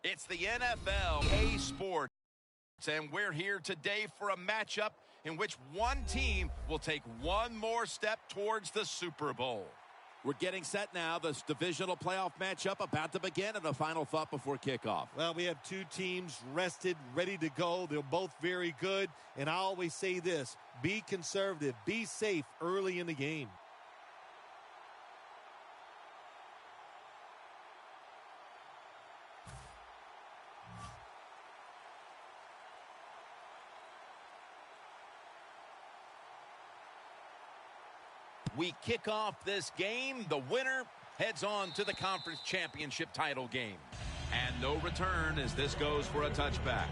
It's the NFL A Sports, and we're here today for a matchup in which one team will take one more step towards the Super Bowl. We're getting set now. This divisional playoff matchup about to begin, and a final thought before kickoff. Well, we have two teams rested, ready to go. They're both very good, and I always say this, be conservative, be safe early in the game. We kick off this game. The winner heads on to the conference championship title game. And no return as this goes for a touchback.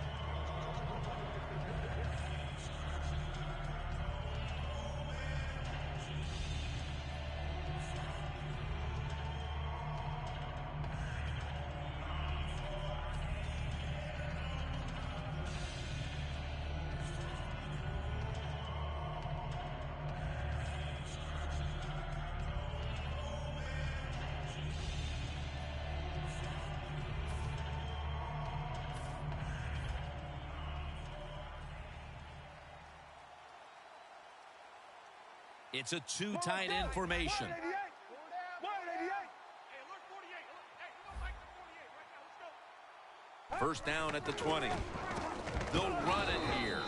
It's a two tight end formation. First down at the 20. They'll run it here.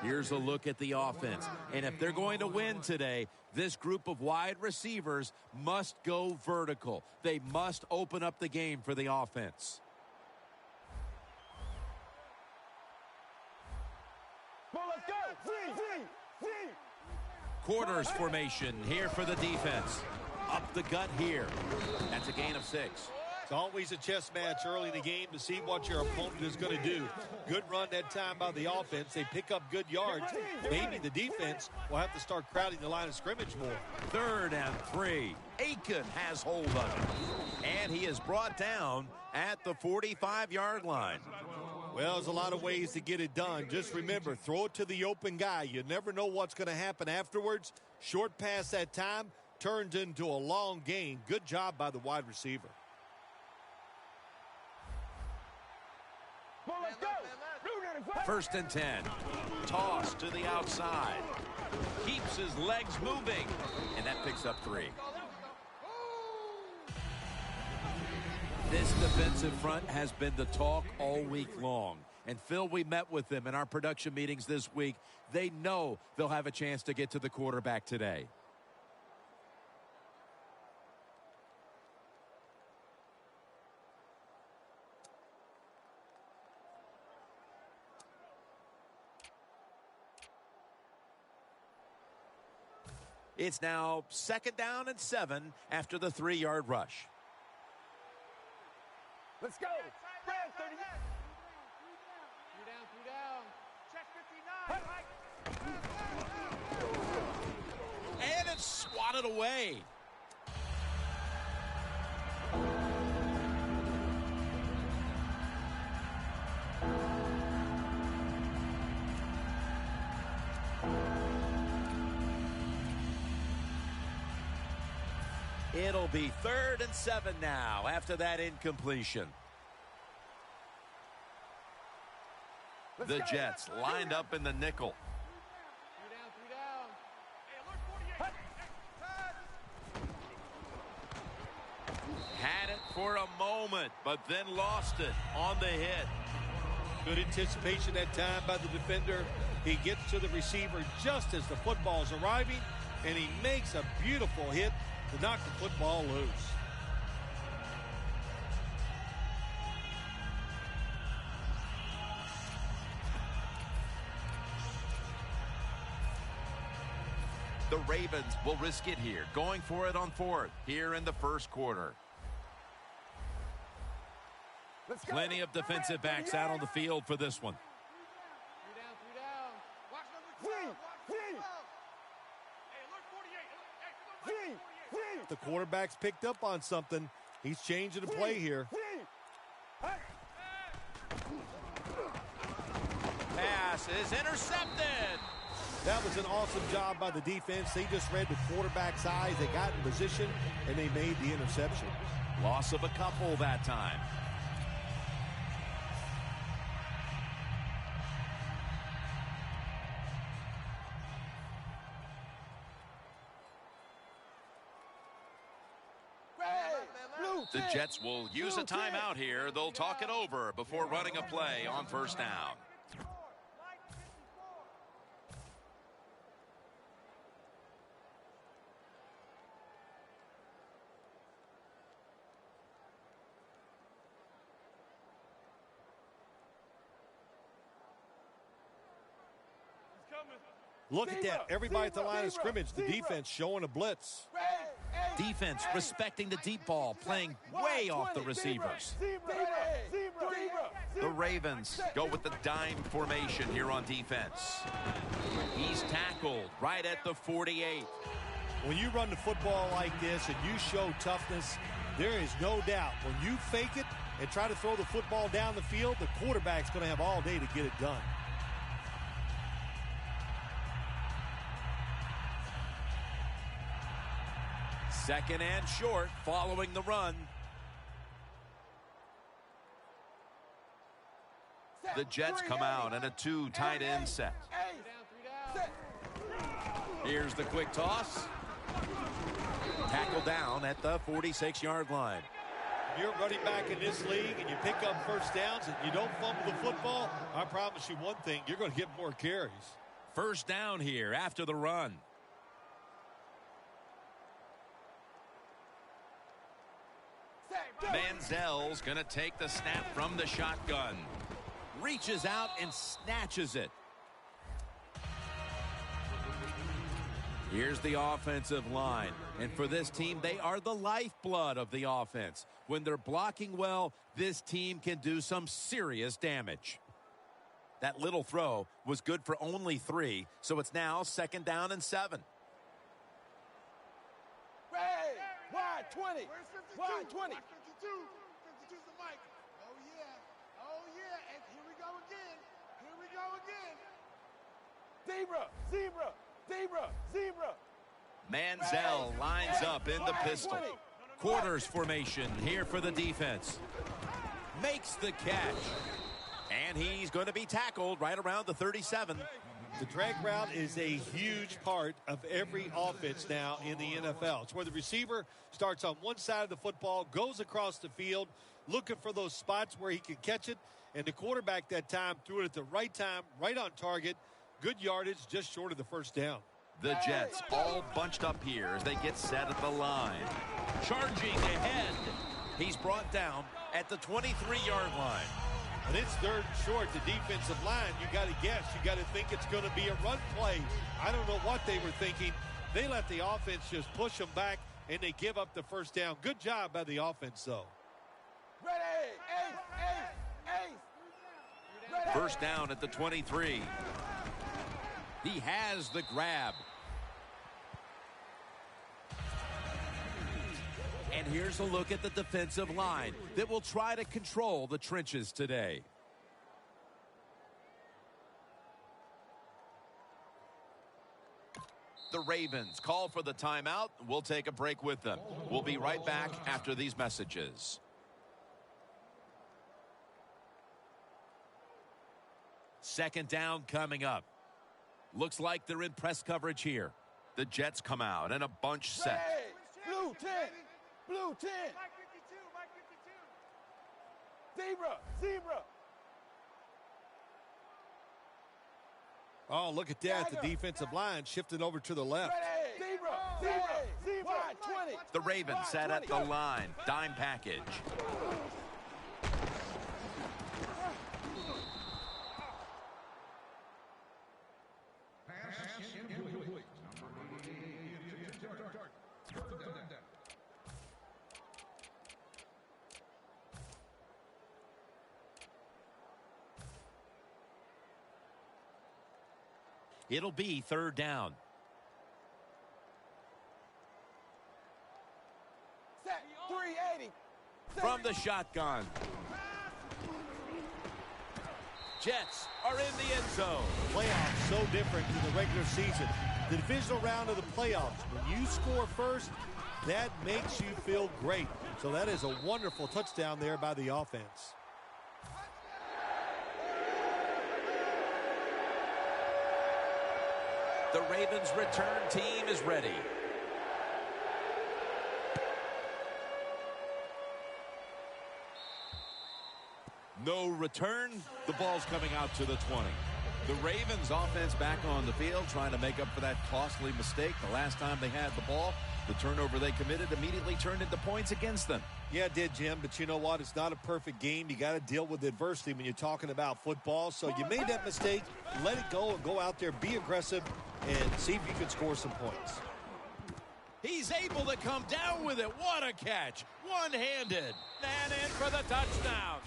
Here's a look at the offense. And if they're going to win today, this group of wide receivers must go vertical. They must open up the game for the offense. Quarters formation here for the defense. Up the gut here. That's a gain of 6. It's always a chess match early in the game to see what your opponent is going to do. Good run that time by the offense. They pick up good yards. Maybe the defense will have to start crowding the line of scrimmage more. 3rd and 3. Aiken has hold of it. And he is brought down at the 45-yard line. Well, there's a lot of ways to get it done. Just remember, throw it to the open guy. You never know what's going to happen afterwards. Short pass that time turns into a long gain. Good job by the wide receiver. First and 10. Toss to the outside. Keeps his legs moving. And that picks up 3. This defensive front has been the talk all week long. And Phil, we met with them in our production meetings this week. They know they'll have a chance to get to the quarterback today. It's now 2nd down and 7 after the 3-yard rush. Let's go. Brand 30. Check 59. And it's swatted away. It'll be 3rd and 7 now after that incompletion. The Jets lined up in the nickel. Had it for a moment, but then lost it on the hit. Good anticipation that time by the defender. He gets to the receiver just as the football's arriving, and he makes a beautiful hit to knock the football loose. The Ravens will risk it here, going for it on 4th here in the first quarter. Plenty of defensive backs out on the field for this one. The quarterback's picked up on something. He's changing the play here. Pass is intercepted. That was an awesome job by the defense. They just read the quarterback's eyes. They got in position, and they made the interception. Loss of a couple that time. The Jets will use a timeout here. They'll talk it over before running a play on first down. Look at that. Everybody at the line of scrimmage. The defense showing a blitz. Defense respecting the deep ball, playing way off the receivers. The Ravens go with the dime formation here on defense. He's tackled right at the 48. When you run the football like this and you show toughness, there is no doubt when you fake it and try to throw the football down the field, the quarterback's going to have all day to get it done. Second and short following the run. The Jets come out in a 2 tight end set. Here's the quick toss. Tackle down at the 46-yard line. You're running back in this league and you pick up first downs and you don't fumble the football, I promise you one thing, you're going to get more carries. First down here after the run. Manziel's going to take the snap from the shotgun. Reaches out and snatches it. Here's the offensive line. And for this team, they are the lifeblood of the offense. When they're blocking well, this team can do some serious damage. That little throw was good for only 3, so it's now second down and 7. Wide 20. Wide 20. 52's the mic. Oh, yeah. Oh, yeah. And here we go again. Here we go again. Zebra. Manziel lines up in the pistol. Quarters formation here for the defense. Makes the catch. And he's going to be tackled right around the 37. The drag route is a huge part of every offense now in the NFL. It's where the receiver starts on one side of the football, goes across the field, looking for those spots where he can catch it, and the quarterback that time threw it at the right time, right on target. Good yardage, just short of the first down. The Jets all bunched up here as they get set at the line. Charging ahead. He's brought down at the 23-yard line. And it's third and short. The defensive line, you got to guess. You got to think it's going to be a run play. I don't know what they were thinking. They let the offense just push them back, and they give up the first down. Good job by the offense, though. First down at the 23. He has the grab. And here's a look at the defensive line that will try to control the trenches today. The Ravens call for the timeout. We'll take a break with them. We'll be right back after these messages. Second down coming up. Looks like they're in press coverage here. The Jets come out in a bunch set. Blue 10. Blue 10. Mike 52. Zebra. Oh, look at that. The defensive line shifted over to the left. Zebra. Wide 20. The Ravens set at the line. Dime package. It'll be third down. Set 380. From the shotgun. Jets are in the end zone. Playoffs so different than the regular season. The divisional round of the playoffs, when you score first, that makes you feel great. So that is a wonderful touchdown there by the offense. The Ravens' return team is ready. No return. The ball's coming out to the 20. The Ravens offense back on the field trying to make up for that costly mistake. The last time they had the ball, the turnover they committed immediately turned into points against them. Yeah, it did, Jim, but you know what? It's not a perfect game. You got to deal with adversity when you're talking about football. So you made that mistake, let it go, and go out there, be aggressive, and see if you can score some points. He's able to come down with it. What a catch. One-handed. And in for the touchdown.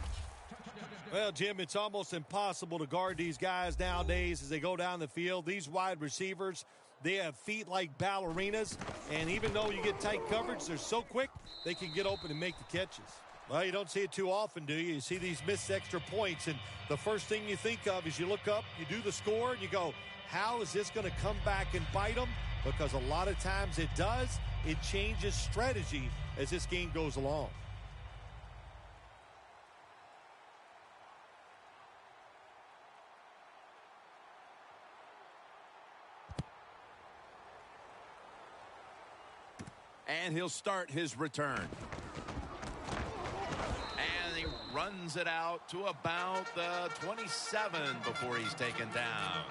Well, Jim, it's almost impossible to guard these guys nowadays as they go down the field. These wide receivers, they have feet like ballerinas, and even though you get tight coverage, they're so quick, they can get open and make the catches. Well, you don't see it too often, do you? You see these missed extra points, and the first thing you think of is you look up, you do the score, and you go, how is this going to come back and bite them? Because a lot of times it does. It changes strategy as this game goes along. And he'll start his return. And he runs it out to about the 27 before he's taken down.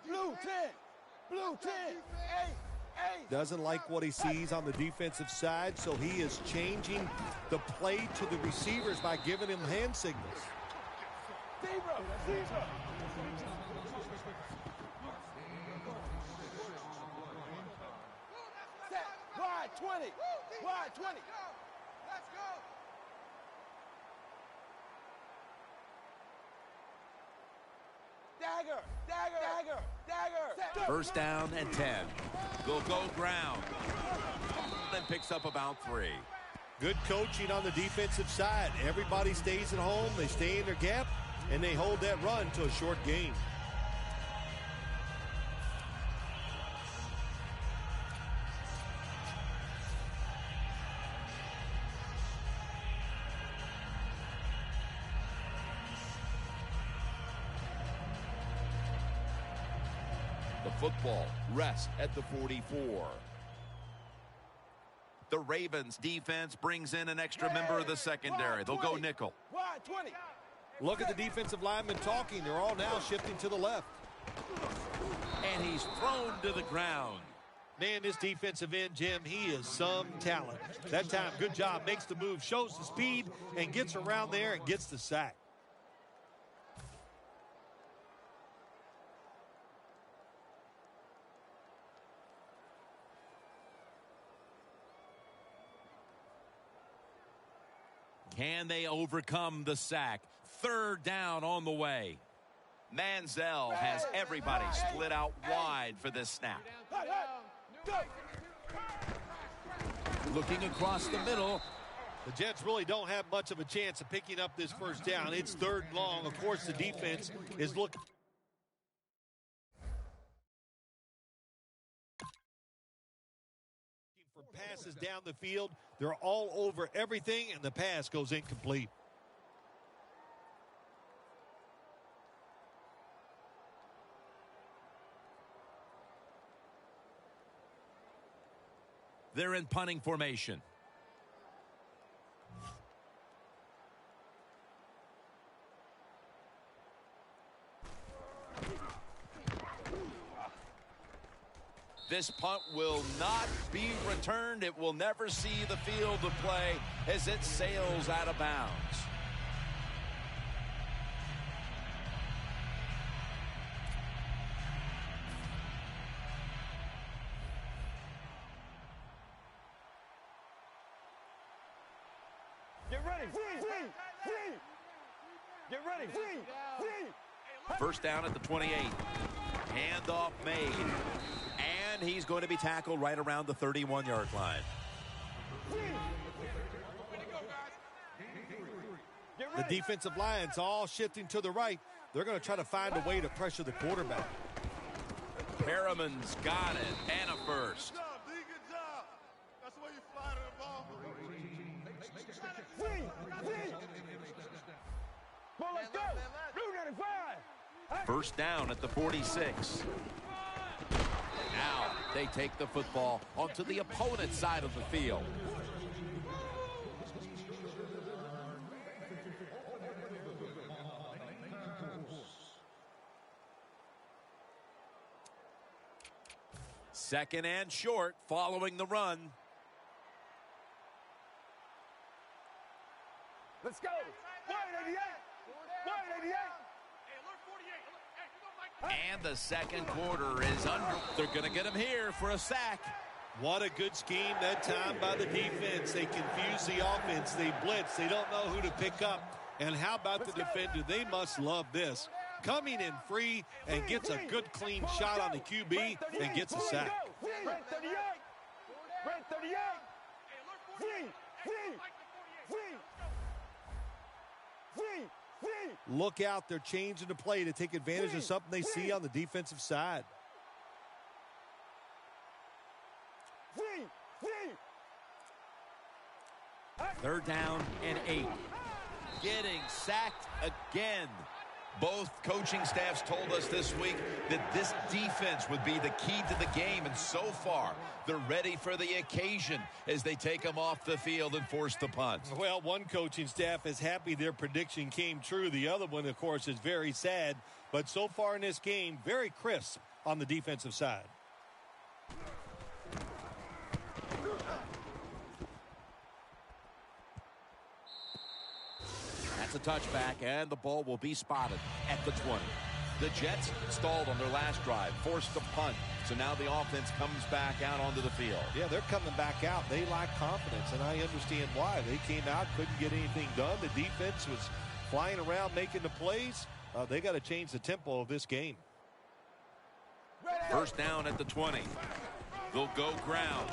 Blue 10. Blue 10. Hey. Doesn't like what he sees on the defensive side, so he is changing the play to the receivers by giving him hand signals. Zebra. Set. Wide 20. Wide 20. Let's go. Dagger. First down and 10. They'll go ground. Then picks up about 3. Good coaching on the defensive side. Everybody stays at home. They stay in their gap, and they hold that run to a short gain. Football rests at the 44. The Ravens defense brings in an extra member of the secondary. They'll go nickel. Wide 20. Look at the defensive linemen talking. They're all now shifting to the left. And he's thrown to the ground. Man, this defensive end, Jim, he is some talent. That time, good job. Makes the move, shows the speed, and gets around there and gets the sack. Can they overcome the sack? Third down on the way. Manziel has everybody split out wide for this snap. Looking across the middle. The Jets really don't have much of a chance of picking up this first down. It's third and long. Of course, the defense is looking. For passes down the field, they're all over everything, and the pass goes incomplete. They're in punting formation. This punt will not be returned. It will never see the field of play as it sails out of bounds. Get ready. Get ready. First down at the 28. Handoff made. And he's going to be tackled right around the 31-yard line. The defensive line's all shifting to the right. They're going to try to find a way to pressure the quarterback. Perriman's got it, and a first. Good job, D. Good job. That's the way you fly to the ball. Well, let's go. Blue 95. First down at the 46. Now they take the football onto the opponent's side of the field. Second and short following the run. Let's go. 188. And the second quarter is under. They're going to get him here for a sack. What a good scheme that time by the defense. They confuse the offense. They blitz. They don't know who to pick up. And how about the defender? They must love this. Coming in free and gets a good clean shot on the QB and gets a sack. Red 38. Red 38. Look out. They're changing the play to take advantage of something they see on the defensive side. Third down and 8. Getting sacked again. Both coaching staffs told us this week that this defense would be the key to the game, and so far they're ready for the occasion as they take them off the field and force the punt. Well, one coaching staff is happy their prediction came true. The other one, of course, is very sad. But so far in this game, very crisp on the defensive side. That's a touchback, and the ball will be spotted at the 20. The Jets stalled on their last drive, forced the punt. So now the offense comes back out onto the field. Yeah, they're coming back out. They lack confidence, and I understand why. They came out, couldn't get anything done. The defense was flying around making the plays. They got to change the tempo of this game. First down at the 20. They'll go ground.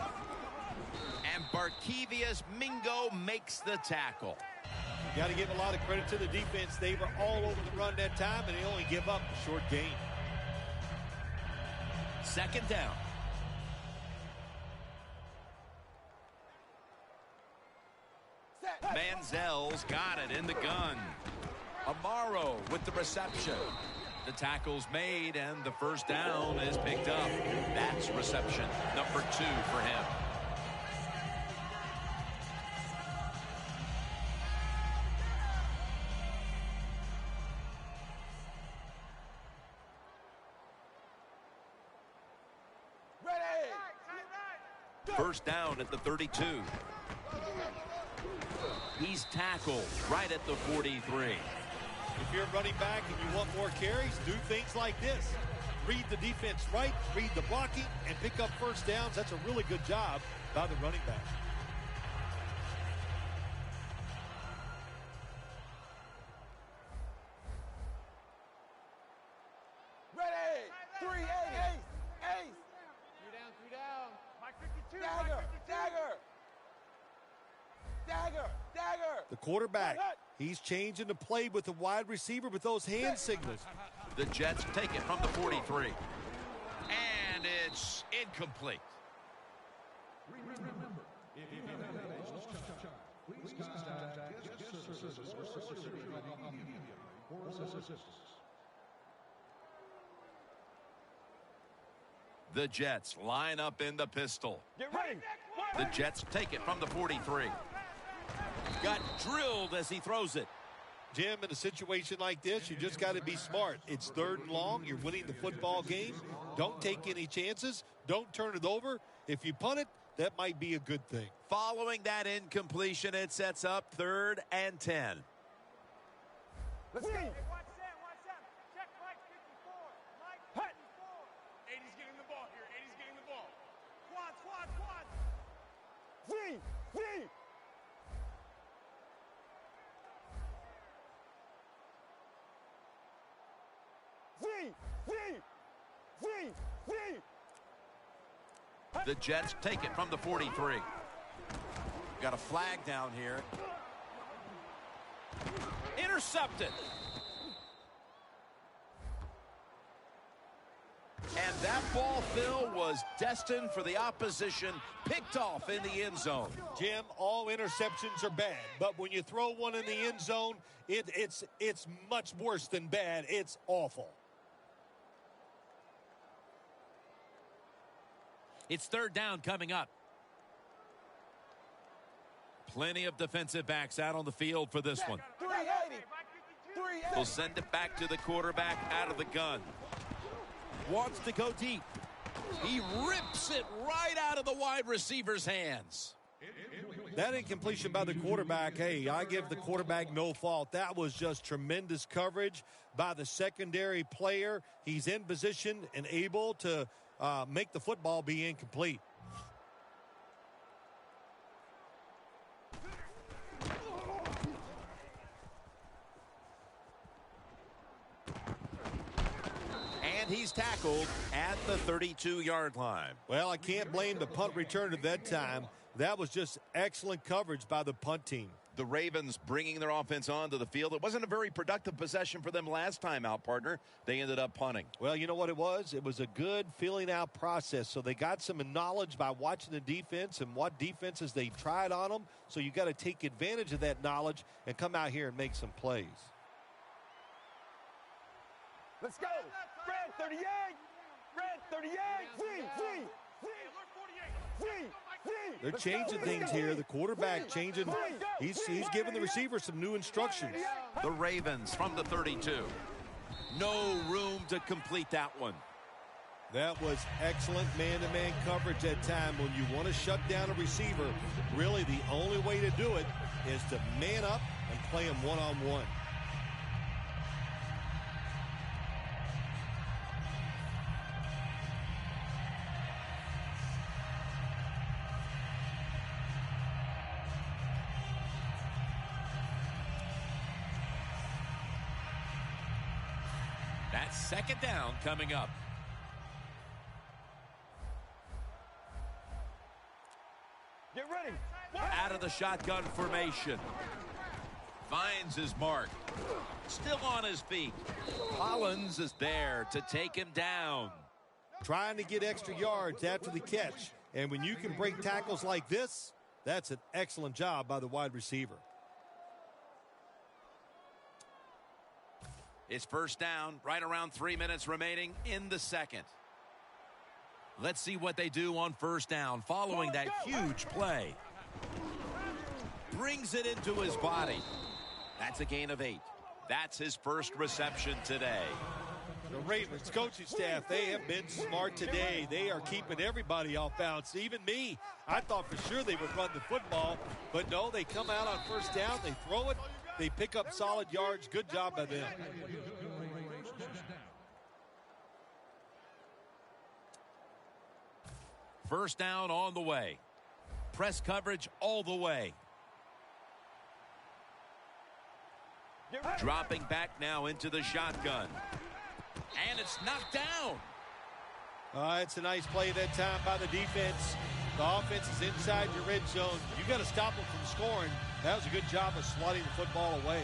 And Barkevius Mingo makes the tackle. Got to give a lot of credit to the defense. They were all over the run that time, and they only give up a short gain. Second down. Manziel's got it in the gun. Amaro with the reception. The tackle's made, and the first down is picked up. That's reception number 2 for him. First down at the 32. He's tackled right at the 43. If you're running back and you want more carries, do things like this. Read the defense right, read the blocking, and pick up first downs. That's a really good job by the running back. Ready. 3 ace. Ace. 3 down. Mike 52. Dagger. The quarterback, he's changing the play with the wide receiver with those hand signals. The Jets take it from the 43. And it's incomplete. Remember, if you have any questions, please contact guest services or security for assistance. The Jets line up in the pistol. Get ready. The Jets take it from the 43. Got drilled as he throws it. Jim, in a situation like this, you just got to be smart. It's 3rd and long. You're winning the football game. Don't take any chances. Don't turn it over. If you punt it, that might be a good thing. Following that incompletion, it sets up 3rd and 10. Let's go. Watch Sam. Check Mike 54. Mike 54. 80's getting the ball here. 80's getting the ball. Quad. Free. The Jets take it from the 43. Got a flag down here. Intercepted. And that ball, Phil, was destined for the opposition, picked off in the end zone. Jim, all interceptions are bad, but when you throw one in the end zone, it's much worse than bad. It's awful. It's third down coming up. Plenty of defensive backs out on the field for this one. 380. We'll send it back to the quarterback out of the gun. Wants to go deep. He rips it right out of the wide receiver's hands. That incompletion by the quarterback, hey, I give the quarterback no fault. That was just tremendous coverage by the secondary player. He's in position and able to make the football be incomplete. And he's tackled at the 32-yard line. Well, I can't blame the punt return at that time. That was just excellent coverage by the punt team. The Ravens bringing their offense onto the field. It wasn't a very productive possession for them last time out, partner. They ended up punting. Well, you know what it was? It was a good filling out process. So they got some knowledge by watching the defense and what defenses they tried on them. So you got to take advantage of that knowledge and come out here and make some plays. Let's go. Red 38. Red 38. They're changing things here. The quarterback changing. He's giving the receiver some new instructions. The Ravens from the 32. No room to complete that one. That was excellent man-to-man coverage that time. When you want to shut down a receiver, really the only way to do it is to man up and play him one-on-one. That's second down coming up. Get ready. Out of the shotgun formation. Finds his mark. Still on his feet. Collins is there to take him down. Trying to get extra yards after the catch. And when you can break tackles like this, that's an excellent job by the wide receiver. It's first down, right around 3 minutes remaining in the second. Let's see what they do on first down following that huge play. Brings it into his body. That's a gain of 8. That's his first reception today. The Ravens coaching staff, they have been smart today. They are keeping everybody off bounds. Even me, I thought for sure they would run the football. But no, they come out on first down, they throw it. They pick up solid yards. Good job by them. First down on the way. Press coverage all the way. Dropping back now into the shotgun. And it's knocked down. It's a nice play that time by the defense. The offense is inside your red zone. You got to stop them from scoring. That was a good job of slotting the football away.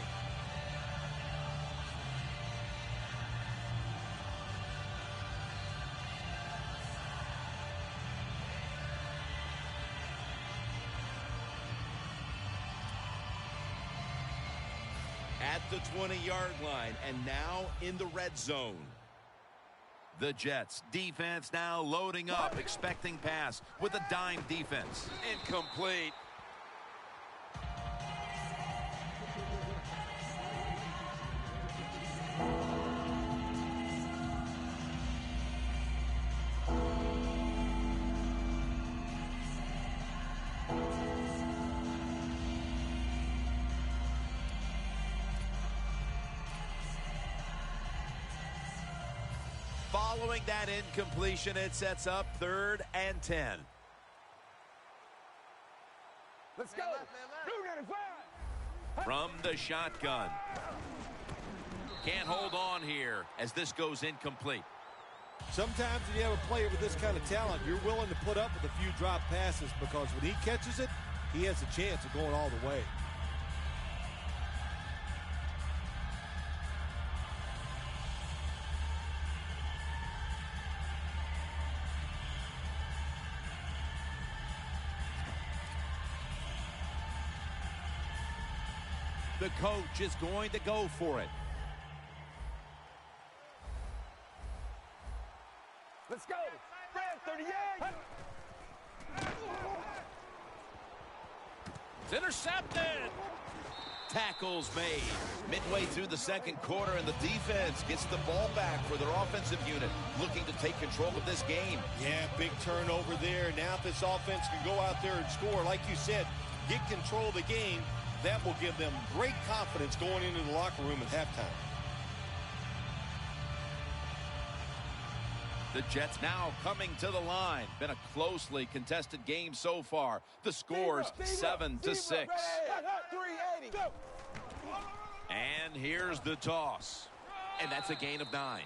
At the 20-yard line and now in the red zone. The Jets defense now loading up, expecting pass with a dime defense. Incomplete. Following that incompletion, it sets up 3rd and 10. Let's go. From the shotgun. Can't hold on here as this goes incomplete. Sometimes when you have a player with this kind of talent, you're willing to put up with a few drop passes because when he catches it, he has a chance of going all the way. The coach is going to go for it. Let's go. Red 38. It's intercepted. Tackles made. Midway through the second quarter, and the defense gets the ball back for their offensive unit, looking to take control of this game. Yeah, big turnover there. Now if this offense can go out there and score, like you said, get control of the game, that will give them great confidence going into the locker room at halftime. The Jets now coming to the line. Been a closely contested game so far. The score's 7-6. And here's the toss. And that's a gain of 9.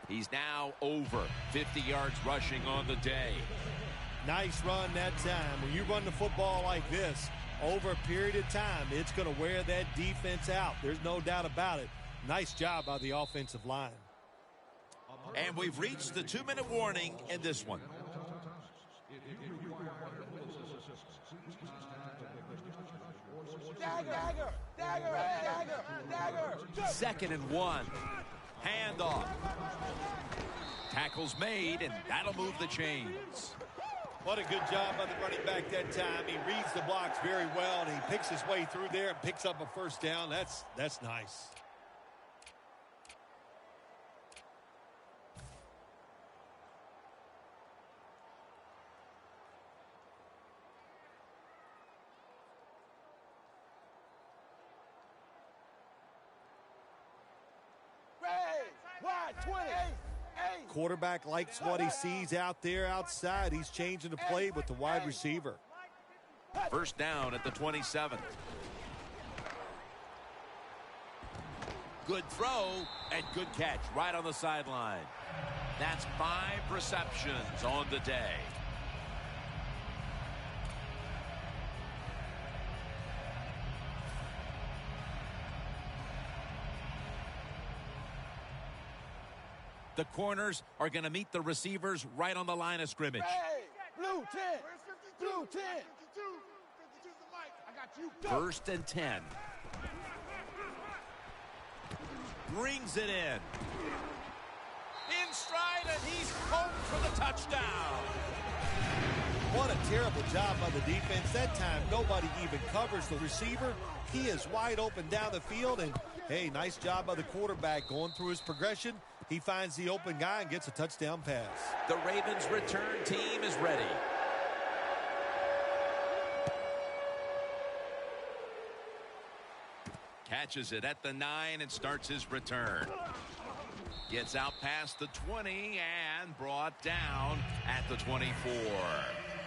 He's now over 50 yards rushing on the day. Nice run that time. When you run the football like this, over a period of time, it's going to wear that defense out. There's no doubt about it. Nice job by the offensive line. And we've reached the 2-minute warning in this one. Second and 1. Handoff. Tackles made, and that'll move the chains. What a good job by the running back that time. He reads the blocks very well, and he picks his way through there and picks up a first down. That's nice. Quarterback likes what he sees out there outside. He's changing the play with the wide receiver. First down at the 27. Good throw and good catch right on the sideline. That's 5 receptions on the day. The corners are going to meet the receivers right on the line of scrimmage. Hey, blue 10. Blue 10. 52's the mic. I got you. First and 10. Brings it in. In stride, and he's home for the touchdown. What a terrible job by the defense. That time, nobody even covers the receiver. He is wide open down the field, and, hey, nice job by the quarterback going through his progression. He finds the open guy and gets a touchdown pass. The Ravens' return team is ready. Catches it at the 9 and starts his return. Gets out past the 20 and brought down at the 24.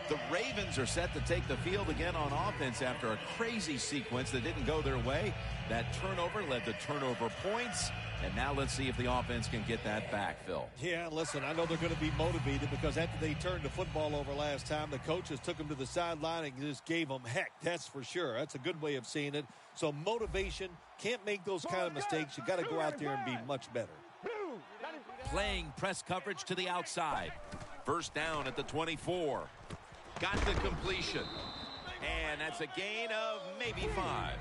The Ravens are set to take the field again on offense after a crazy sequence that didn't go their way. That turnover led to turnover points. And now let's see if the offense can get that back, Phil. Yeah, listen, I know they're going to be motivated because after they turned the football over last time, the coaches took them to the sideline and just gave them heck. That's for sure. That's a good way of seeing it. So motivation, can't make those kind of mistakes. You got to go out there and be much better. Playing press coverage to the outside. First down at the 24. Got the completion. And that's a gain of maybe 5.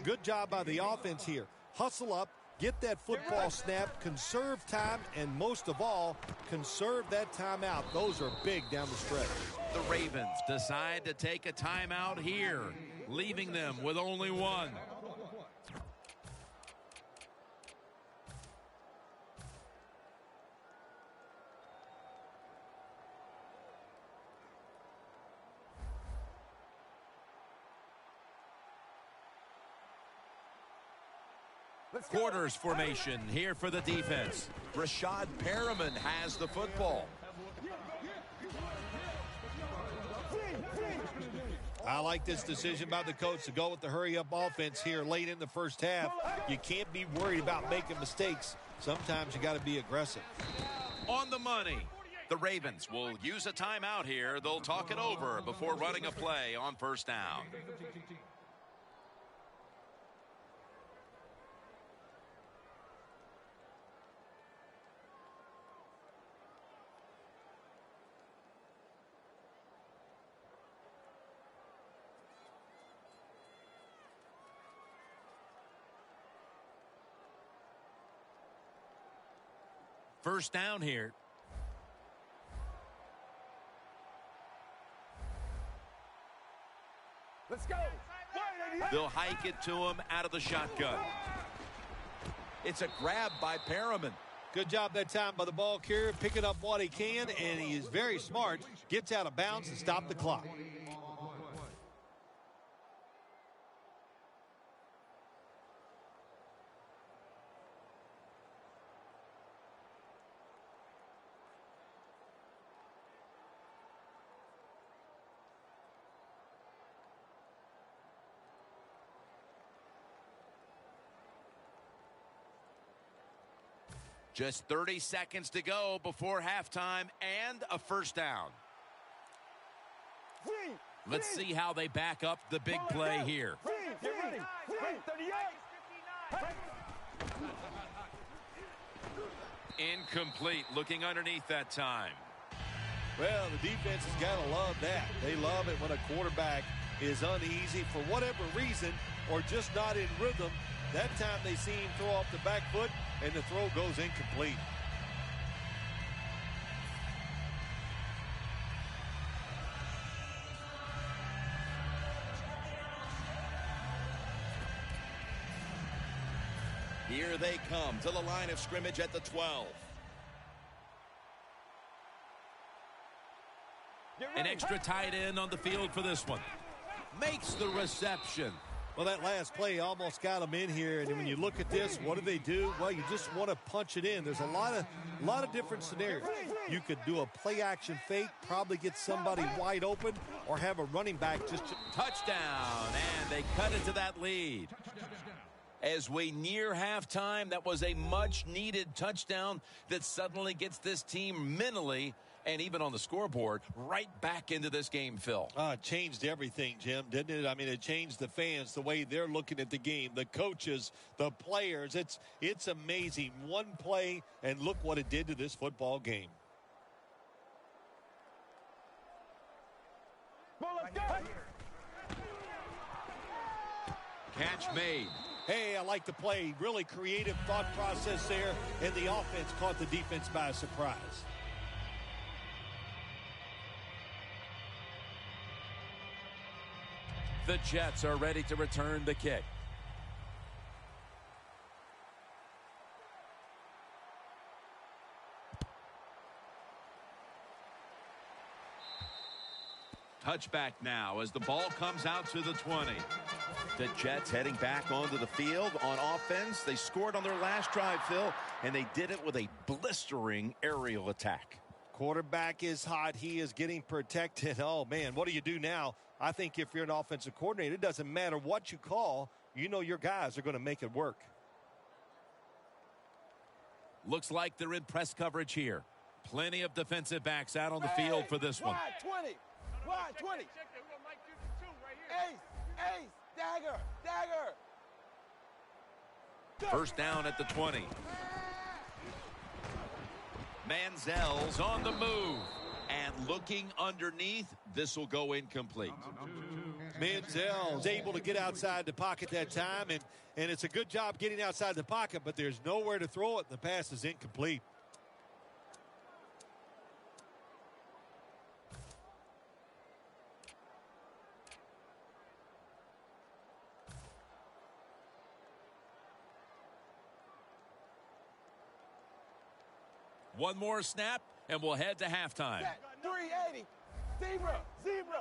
Good job by the offense here. Hustle up, get that football snap, conserve time, and most of all, conserve that timeout. Those are big down the stretch. The Ravens decide to take a timeout here, leaving them with only 1. Quarters formation here for the defense. Rashad Perriman has the football. I like this decision by the coach to go with the hurry-up offense here late in the first half. You can't be worried about making mistakes. Sometimes you got to be aggressive. On the money. The Ravens will use a timeout here. They'll talk it over before running a play on first down. First down here. Let's go. They'll hike it to him out of the shotgun. It's a grab by Perriman. Good job that time by the ball carrier, picking up what he can, and he is very smart. Gets out of bounds and stop the clock. Just 30 seconds to go before halftime and a first down. Let's see how they back up the big play here. Get ready. 38. Incomplete, looking underneath that time. Well, the defense has got to love that. They love it when a quarterback is uneasy for whatever reason or just not in rhythm. That time they see him throw off the back foot, and the throw goes incomplete. Here they come to the line of scrimmage at the 12. An extra tight end on the field for this one. Makes the reception. Well, that last play almost got them in here, and when you look at this, what do? Well, you just want to punch it in. There's a lot of different scenarios. You could do a play-action fake, probably get somebody wide open, or have a running back just... Touchdown, and they cut into that lead. As we near halftime, that was a much-needed touchdown that suddenly gets this team mentally and even on the scoreboard right back into this game, Phil. It changed everything, Jim, didn't it? I mean, it changed the fans, the way they're looking at the game, the coaches, the players. It's amazing. One play, and look what it did to this football game. Catch made. Hey, I like the play. Really creative thought process there, and the offense caught the defense by surprise. The Jets are ready to return the kick. Touchback now as the ball comes out to the 20. The Jets heading back onto the field on offense. They scored on their last drive, Phil, and they did it with a blistering aerial attack. Quarterback is hot. He is getting protected. Oh, man, what do you do now? I think if you're an offensive coordinator, it doesn't matter what you call. You know your guys are going to make it work. Looks like they're in press coverage here. Plenty of defensive backs out on the field for this one. Wide 20. Wide 20. Ace. Dagger. First down at the 20. Manziel's on the move. And looking underneath, this will go incomplete. Manziel's able to get outside the pocket that time, and it's a good job getting outside the pocket, but there's nowhere to throw it, and the pass is incomplete. One more snap, and we'll head to halftime. 380. Zebra.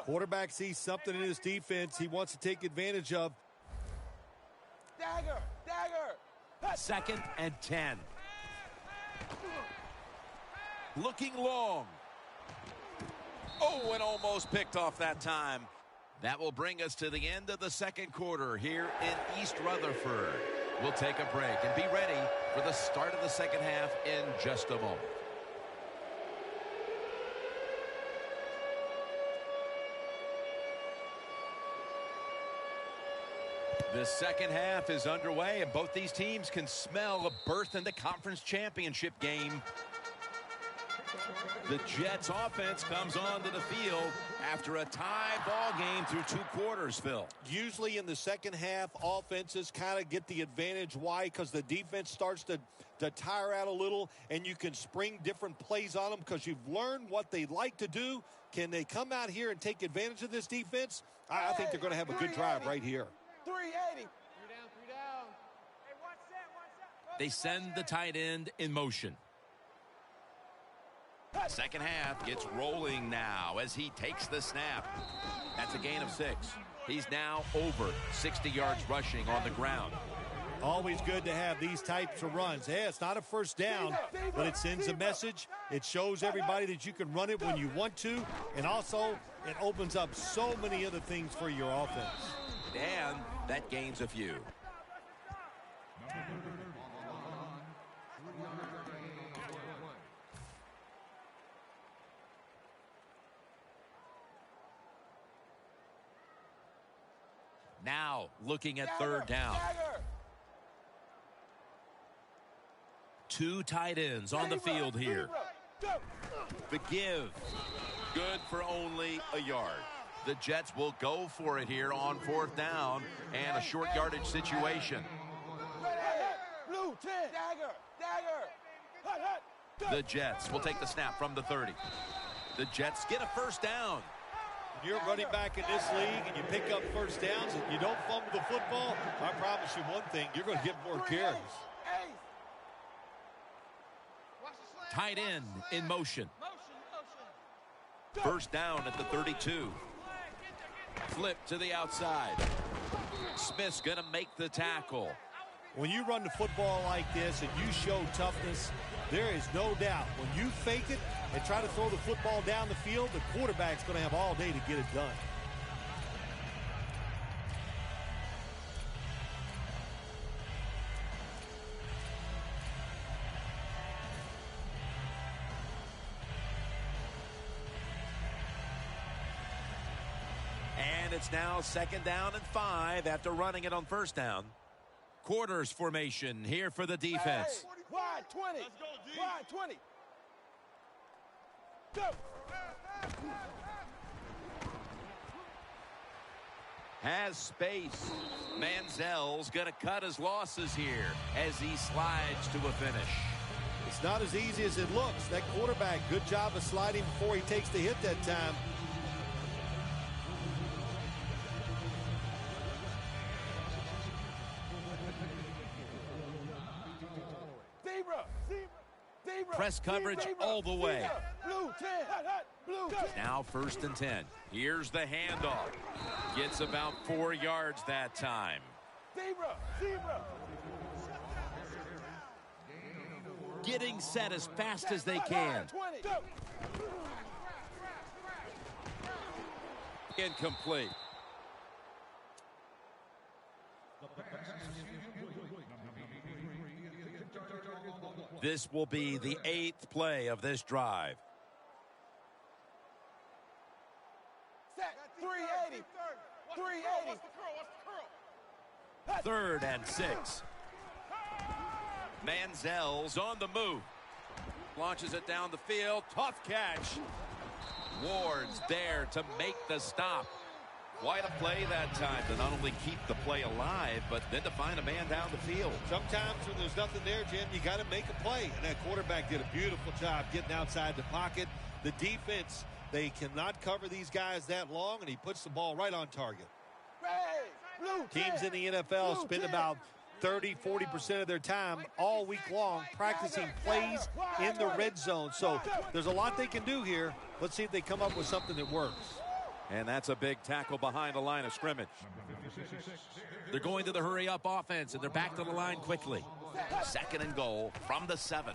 Quarterback sees something in his defense he wants to take advantage of. Dagger. 2nd and 10. Looking long. Oh, and almost picked off that time. That will bring us to the end of the second quarter here in East Rutherford. We'll take a break and be ready for the start of the second half in just a moment. The second half is underway, and both these teams can smell a berth in the conference championship game. The Jets offense comes onto the field after a tie ball game through 2 quarters, Phil. Usually in the second half, offenses kind of get the advantage. Why? Because the defense starts to tire out a little, and you can spring different plays on them because you've learned what they like to do. Can they come out here and take advantage of this defense? I think they're going to have a good drive right here. 380. 3 down. Hey, one set. They send the tight end in motion. Second half gets rolling now as he takes the snap. That's a gain of 6. He's now over 60 yards rushing on the ground. Always good to have these types of runs. Hey, it's not a first down, but it sends a message. It shows everybody that you can run it when you want to, and also it opens up so many other things for your offense. And that gains a few. Now looking at third down. 2 tight ends on the field here. The give. Good for only a yard. The Jets will go for it here on 4th down and a short yardage situation. Blue 10. Dagger. The Jets will take the snap from the 30. The Jets get a first down. When you're running back in this league and you pick up first downs and you don't fumble the football, I promise you one thing, you're going to get more carries. Tight end in motion. First down at the 32. Flip to the outside. Smith's going to make the tackle. When you run the football like this and you show toughness, there is no doubt when you fake it and try to throw the football down the field, the quarterback's going to have all day to get it done. And it's now 2nd down and 5 after running it on first down. Quarters formation here for the defense. Wide 20. Wide 20. Go. Has space. Manziel's going to cut his losses here as he slides to a finish. It's not as easy as it looks. That quarterback, good job of sliding before he takes the hit that time. Press coverage all the way. Blue 10. Now 1st and 10. Here's the handoff. Gets about 4 yards that time. Zebra. Getting set as fast as they can. 20. Incomplete. This will be the 8th play of this drive. Set. 380. 380. 3rd and 6. Manziel's on the move. Launches it down the field. Tough catch. Ward's there to make the stop. Quite a play that time to not only keep the play alive, but then to find a man down the field. Sometimes when there's nothing there, Jim, you got to make a play. And that quarterback did a beautiful job getting outside the pocket. The defense, they cannot cover these guys that long, and he puts the ball right on target. Teams in the NFL spend about 30-40% of their time all week long practicing plays in the red zone. So there's a lot they can do here. Let's see if they come up with something that works. And that's a big tackle behind the line of scrimmage. They're going to the hurry-up offense, and they're back to the line quickly. 2nd and goal from the 7.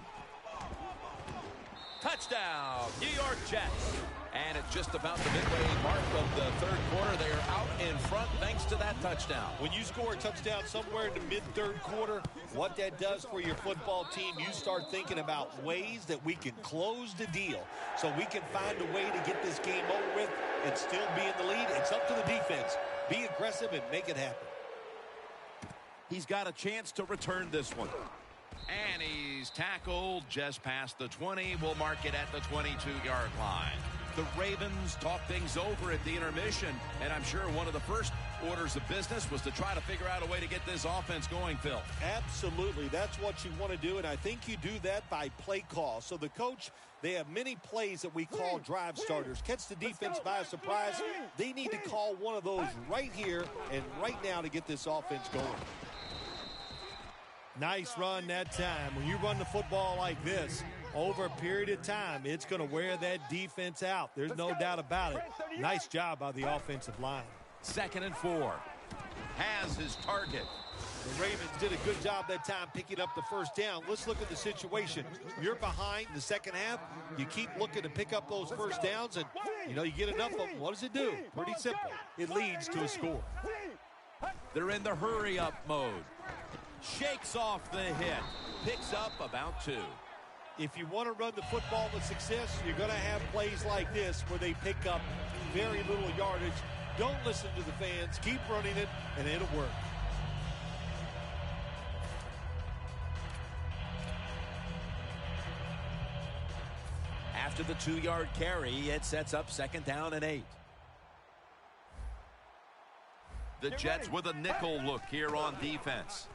Touchdown, New York Jets. And at just about the midway mark of the third quarter, they are out in front thanks to that touchdown. When you score a touchdown somewhere in the mid-third quarter, what that does for your football team, you start thinking about ways that we can close the deal so we can find a way to get this game over with and still be in the lead. It's up to the defense. Be aggressive and make it happen. He's got a chance to return this one. And he's tackled just past the 20. We'll mark it at the 22-yard line. The Ravens talk things over at the intermission, and I'm sure one of the first orders of business was to try to figure out a way to get this offense going, Phil. Absolutely. That's what you want to do, and I think you do that by play call. So the coach, they have many plays that we call drive starters. Catch the defense by surprise. They need to call one of those right here and right now to get this offense going. Nice run that time. When you run the football like this, over a period of time, it's going to wear that defense out. There's no doubt about it. Nice job by the offensive line. 2nd and 4. Has his target. The Ravens did a good job that time picking up the first down. Let's look at the situation. You're behind the second half. You keep looking to pick up those first downs, and, you get enough of them. What does it do? Pretty simple. It leads to a score. They're in the hurry-up mode. Shakes off the hit. Picks up about 2. If you want to run the football with success, you're going to have plays like this where they pick up very little yardage. Don't listen to the fans. Keep running it, and it'll work. After the 2-yard carry, it sets up 2nd down and 8. The Jets with a nickel look here on defense.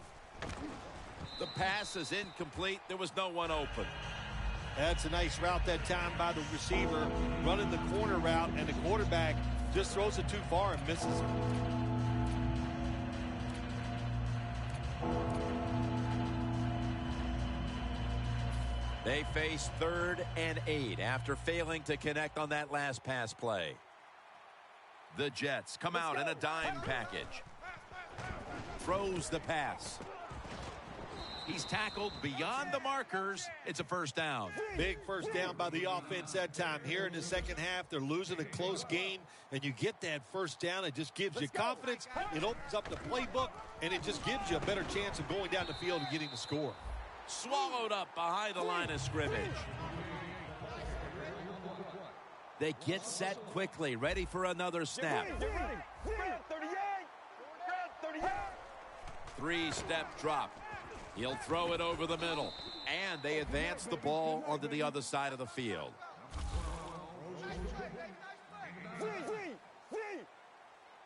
The pass is incomplete. There was no one open. That's a nice route that time by the receiver, running the corner route, and the quarterback just throws it too far and misses it. They face 3rd and 8 after failing to connect on that last pass play. The Jets come out in a dime package. Throws the pass. He's tackled beyond the markers. It's a first down. Big first down by the offense that time. Here in the second half, they're losing a close game, and you get that first down. It just gives you confidence. It opens up the playbook, and it just gives you a better chance of going down the field and getting the score. Swallowed up behind the line of scrimmage. They get set quickly, ready for another snap. 3-step drop. He'll throw it over the middle. And they advance the ball onto the other side of the field.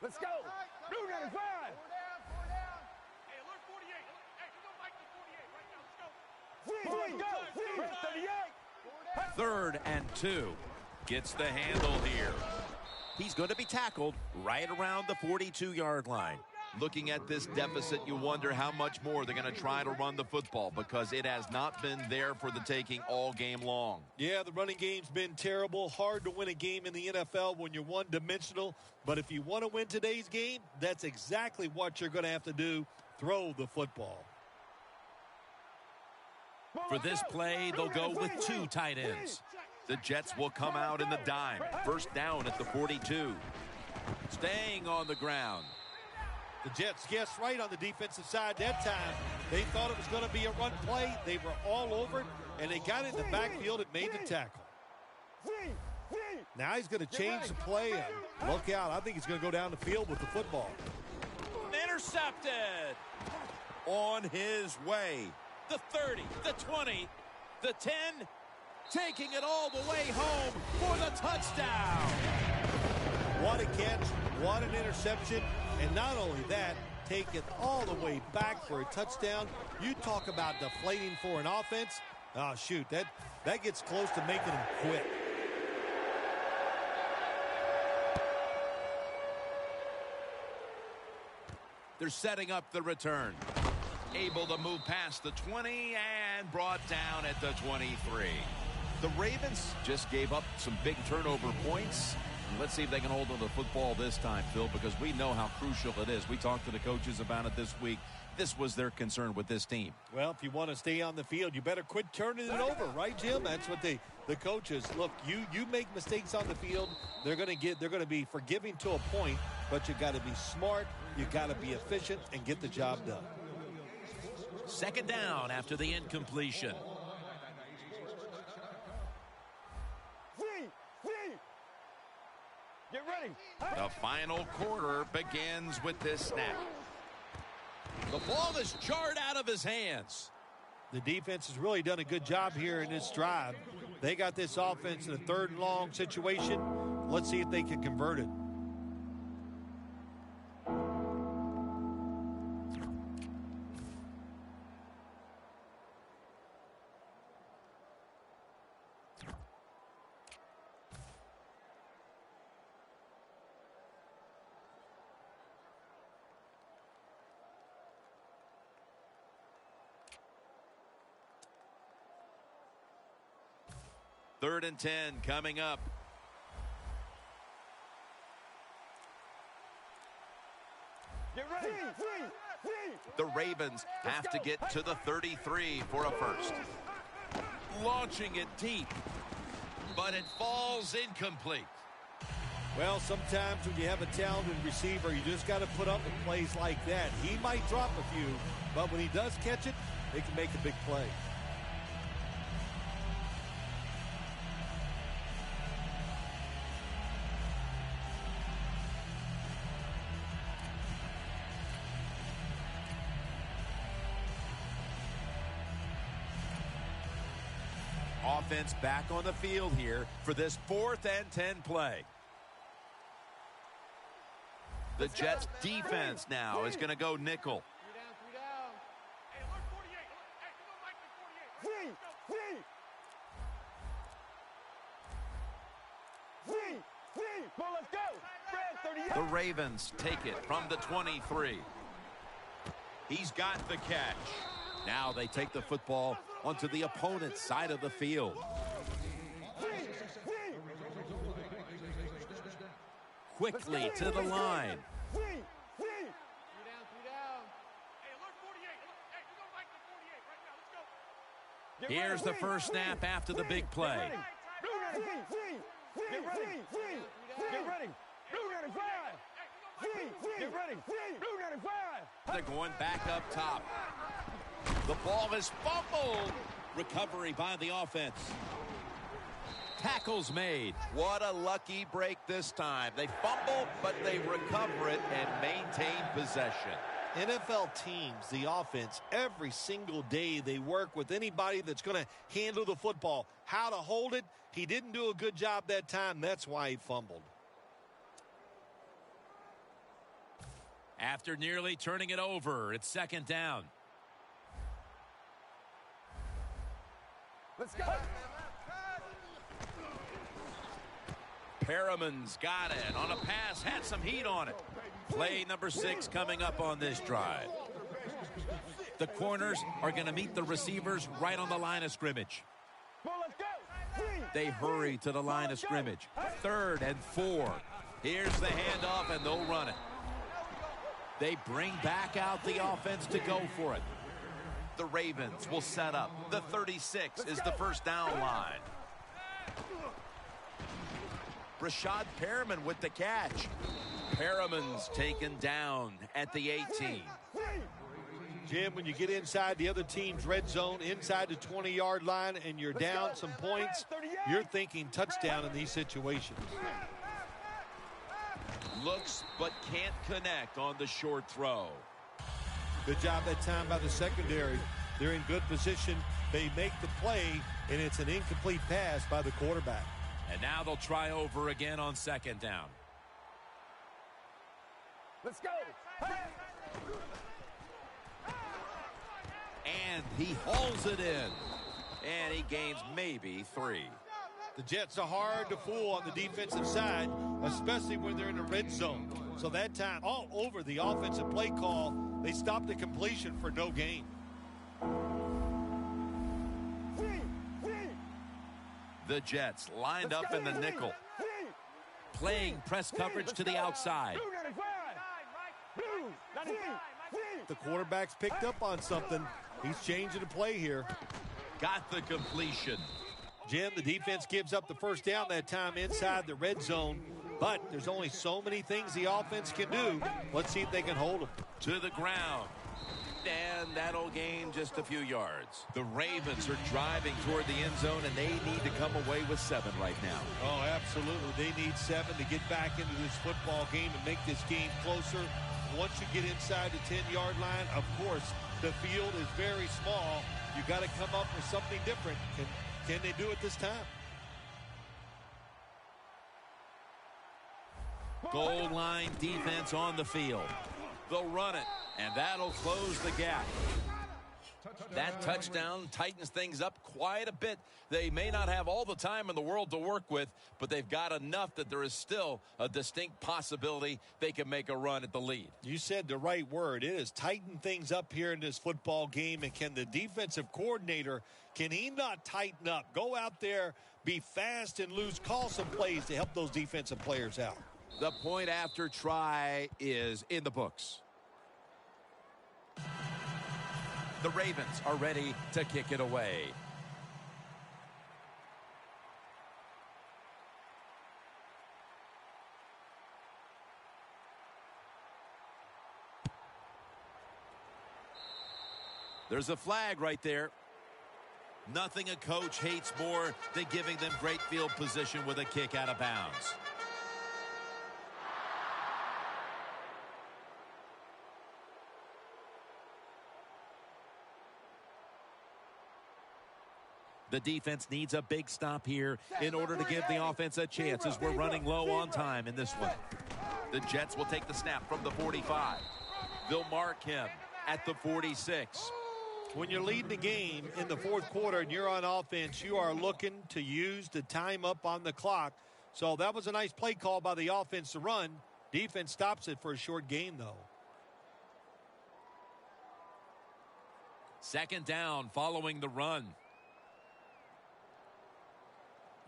Let's go. Blue 95. Hey, alert 48. Hey, we're going back to 48 right now. Let's go. 3rd and 2. Gets the handle here. He's going to be tackled right around the 42-yard line. Looking at this deficit, you wonder how much more they're going to try to run the football because it has not been there for the taking all game long. Yeah, the running game's been terrible. Hard to win a game in the NFL when you're one-dimensional. But if you want to win today's game, that's exactly what you're going to have to do. Throw the football. For this play, they'll go with 2 tight ends. The Jets will come out in the dime. First down at the 42. Staying on the ground. The Jets guessed right on the defensive side that time. They thought it was going to be a run play. They were all over it, and they got in the backfield and made the tackle. Now he's going to change the play, and look out. I think he's going to go down the field with the football. Intercepted. On his way. The 30, the 20, the 10. Taking it all the way home for the touchdown. What a catch. What an interception. And not only that, take it all the way back for a touchdown. You talk about deflating for an offense. Oh, shoot, that gets close to making them quit. They're setting up the return. Able to move past the 20 and brought down at the 23. The Ravens just gave up some big turnover points. Let's see if they can hold on to the football this time, Phil, because we know how crucial it is. We talked to the coaches about it this week. This was their concern with this team. Well, if you want to stay on the field, you better quit turning it over, right, Jim? That's what they the coaches, look, you make mistakes on the field, they're going to be forgiving to a point, but you got to be smart, you got to be efficient and get the job done. Second down after the incompletion. Get ready. The final quarter begins with this snap. The ball is jarred out of his hands. The defense has really done a good job here in this drive. They got this offense in a 3rd and long situation. Let's see if they can convert it. Third and 10 coming up. Get ready. The Ravens have to get to the 33 for a first. Launching it deep, but it falls incomplete. Well, sometimes when you have a talented receiver, you just got to put up with plays like that. He might drop a few, but when he does catch it, it can make a big play. Offense back on the field here for this 4th and 10 play. The Jets defense now is going to go nickel. Hey, alert 48. Hey, you don't like the 48. Well, let's go. Fred, 38. The Ravens take it from the 23. He's got the catch. Now they take the football onto the opponent's side of the field. Quickly to the line. Hey, alert 48. Hey, you don't like the 48 right now. Let's go. Here's the first snap after the big play. Get ready. Get ready. Blue 95. Get ready. Blue 95. They're going back up top. The ball is fumbled. Recovery by the offense. Tackles made. What a lucky break this time. They fumble, but they recover it and maintain possession. NFL teams, the offense, every single day they work with anybody that's going to handle the football. How to hold it. He didn't do a good job that time. That's why he fumbled. After nearly turning it over, it's second down. Let's go. Perriman's got it on a pass, had some heat on it. Play number 6 coming up on this drive. The corners are going to meet the receivers right on the line of scrimmage. Well, let's go. They hurry to the line of scrimmage. 3rd and 4. Here's the handoff, and they'll run it. They bring back out the offense to go for it. The Ravens will set up. The 36 is the first down line. Rashad Perriman with the catch. Perriman's taken down at the 18. Jim, when you get inside the other team's red zone, inside the 20-yard line, and you're down some points, you're thinking touchdown in these situations. Looks but can't connect on the short throw. Good job that time by the secondary. They're in good position. They make the play, and it's an incomplete pass by the quarterback. And now they'll try over again on second down. Let's go. And he hauls it in. And he gains maybe 3. The Jets are hard to fool on the defensive side, especially when they're in the red zone. So that time, all over the offensive play call, they stopped the completion for no gain. The Jets lined up in the nickel. Playing press coverage to the outside. The quarterback's picked up on something. He's changing the play here. Got the completion. Jim, the defense gives up the first down that time inside the red zone, but there's only so many things the offense can do. Let's see if they can hold them. To the ground. And that'll gain just a few yards. The Ravens are driving toward the end zone, and they need to come away with 7 right now. Oh, absolutely. They need 7 to get back into this football game and make this game closer. Once you get inside the 10-yard line, of course, the field is very small. You got to come up with something different. Can they do it this time? Goal line defense on the field. They'll run it, and that'll close the gap. That touchdown tightens things up quite a bit. They may not have all the time in the world to work with, but they've got enough that there is still a distinct possibility they can make a run at the lead. You said the right word. It has tightened things up here in this football game, and can the defensive coordinator, can he not tighten up? Go out there, be fast and loose, call some plays to help those defensive players out. The point after try is in the books. The Ravens are ready to kick it away. There's a flag right there. Nothing a coach hates more than giving them great field position with a kick out of bounds. The defense needs a big stop here in order to give the offense a chance as we're running low on time in this one. The Jets will take the snap from the 45. They'll mark him at the 46. When you're leading the game in the fourth quarter and you're on offense, you are looking to use the time up on the clock. So that was a nice play call by the offense to run. Defense stops it for a short gain, though. Second down following the run.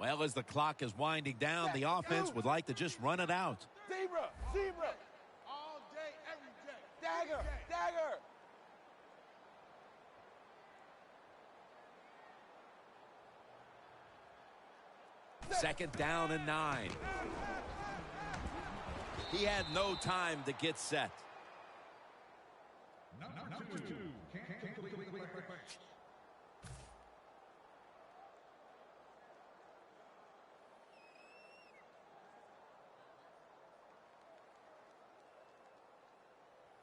Well, as the clock is winding down, the offense would like to just run it out. Zebra, zebra. All day, every day. Dagger, dagger. Second down and 9. He had no time to get set. Number 2. Can't complete.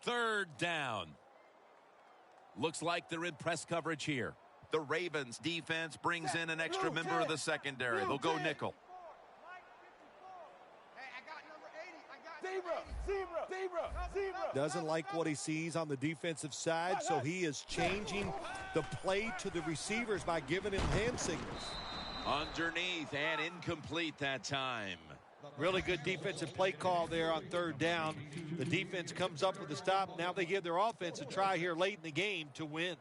Third down. Looks like they're in press coverage here. The Ravens defense brings in an extra member of the secondary. They'll go nickel. Hey, I got number 80. I got Zebra, zebra, zebra, zebra. Doesn't like what he sees on the defensive side, so he is changing the play to the receivers by giving him hand signals. Underneath and incomplete that time. Really good defensive play call there on third down. The defense comes up with the stop. Now they give their offense a try here late in the game to win.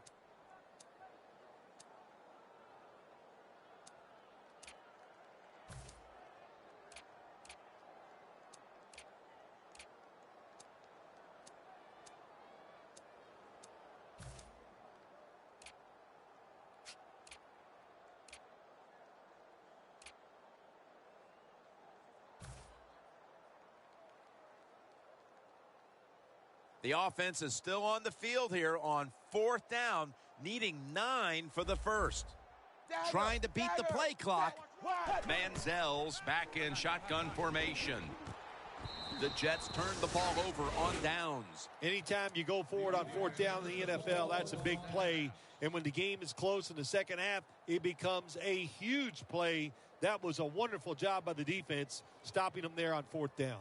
The offense is still on the field here on fourth down, needing 9 for the first. Dagger, Trying to beat the dagger, play clock. dagger. Manziel's back in shotgun formation. The Jets turn the ball over on downs. Anytime you go forward on fourth down in the NFL, that's a big play. And when the game is close in the second half, it becomes a huge play. That was a wonderful job by the defense, stopping them there on fourth down.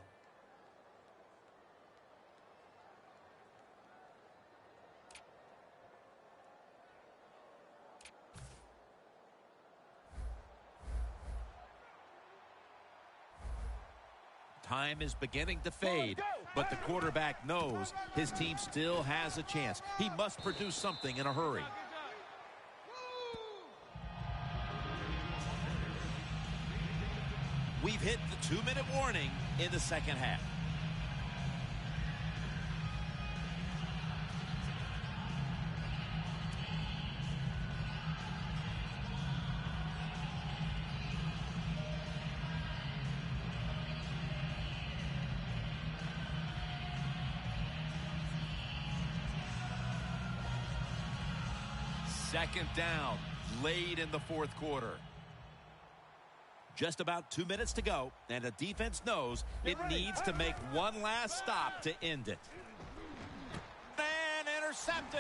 Time is beginning to fade, but the quarterback knows his team still has a chance. He must produce something in a hurry. We've hit the 2-minute warning in the second half. Second down, late in the fourth quarter. Just about 2 minutes to go, and the defense knows it needs to make one last stop to end it. And intercepted.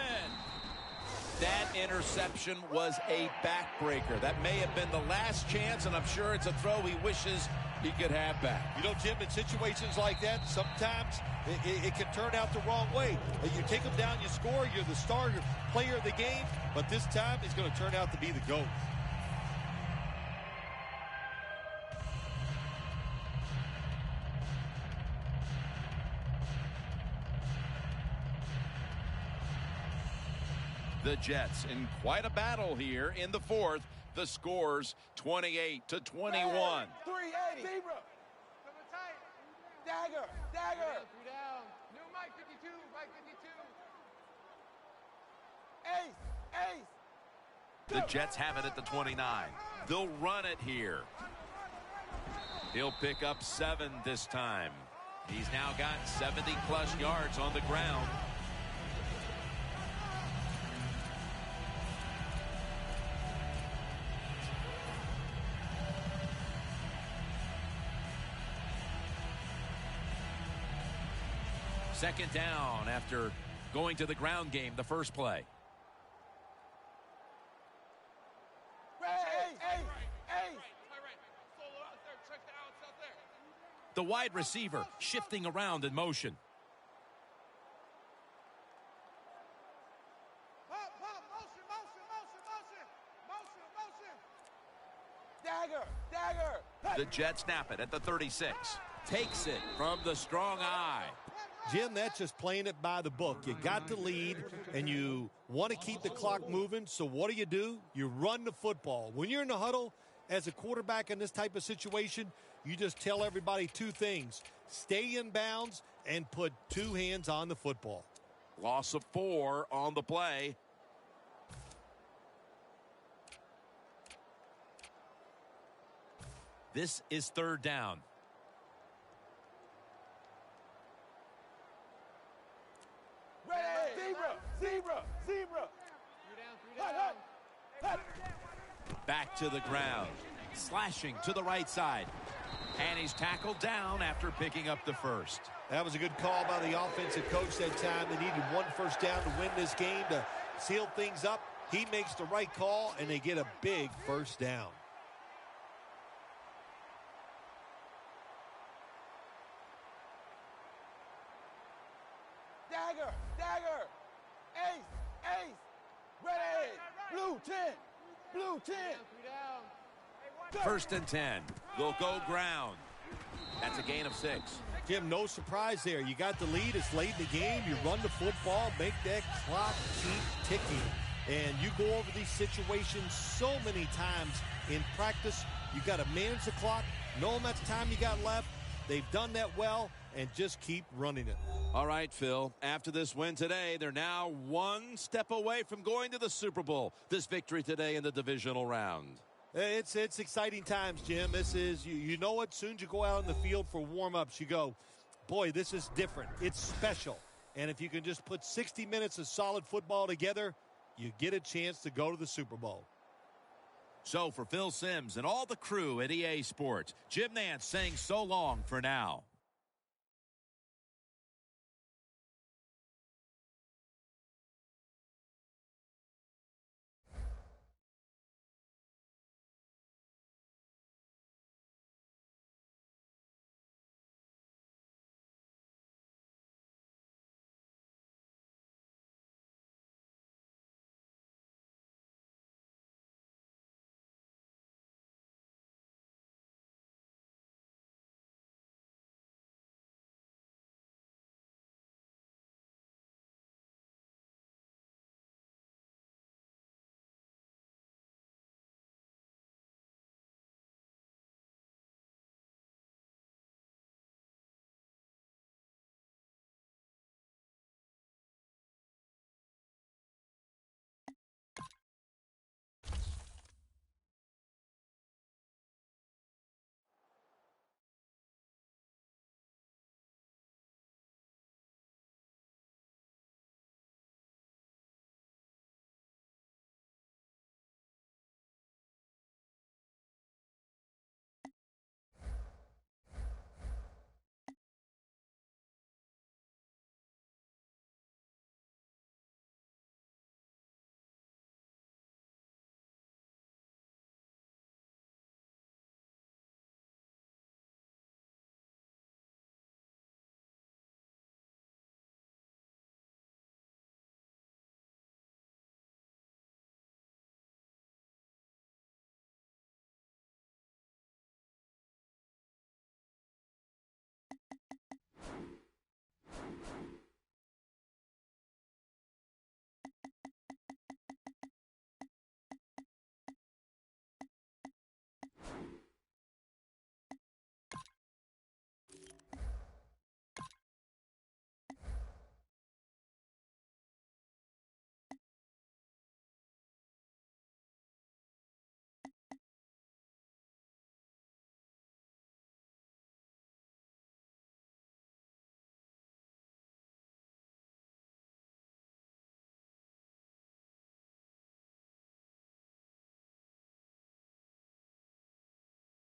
That interception was a backbreaker. That may have been the last chance, and I'm sure it's a throw he wishes he could have back. You know, Jim, in situations like that, sometimes it can turn out the wrong way. You take them down, you score, you're the star player of the game, but this time it's going to turn out to be the GOAT. The Jets in quite a battle here in the fourth. The score's 28-21. 380. Zebra. Coming tight. Dagger. Dagger. Three down. New Mike 52. Mike 52. Ace. The Jets have it at the 29. They'll run it here. He'll pick up 7 this time. He's now got 70-plus yards on the ground. Second down after going to the ground game the first play. The wide receiver shifting around in motion. Dagger. The Jets snap it at the 36. Takes it from the strong eye. Jim, that's just playing it by the book. You got the lead, and you want to keep the clock moving, so what do? You run the football. When you're in the huddle as a quarterback in this type of situation, you just tell everybody 2 things. Stay in bounds and put 2 hands on the football. Loss of 4 on the play. This is third down. Zebra. 3 down. Back to the ground. Slashing to the right side. And he's tackled down after picking up the first. That was a good call by the offensive coach that time. They needed 1 first down to win this game to seal things up. He makes the right call, and they get a big first down. Dagger. Ace. Ready. Blue 10. 3 down. First and 10. They'll go ground. That's a gain of 6. Jim, no surprise there. You got the lead. It's late in the game. You run the football, make that clock keep ticking. And you go over these situations so many times in practice. You got to manage the clock, know how much time you got left. They've done that well, and just keep running it. All right, Phil. After this win today, they're now 1 step away from going to the Super Bowl. This victory today in the divisional round. It's exciting times, Jim. This is, you know what, soon as you go out in the field for warm-ups, you go, boy, this is different. It's special. And if you can just put 60 minutes of solid football together, you get a chance to go to the Super Bowl. So for Phil Simms and all the crew at EA Sports, Jim Nantz saying so long for now.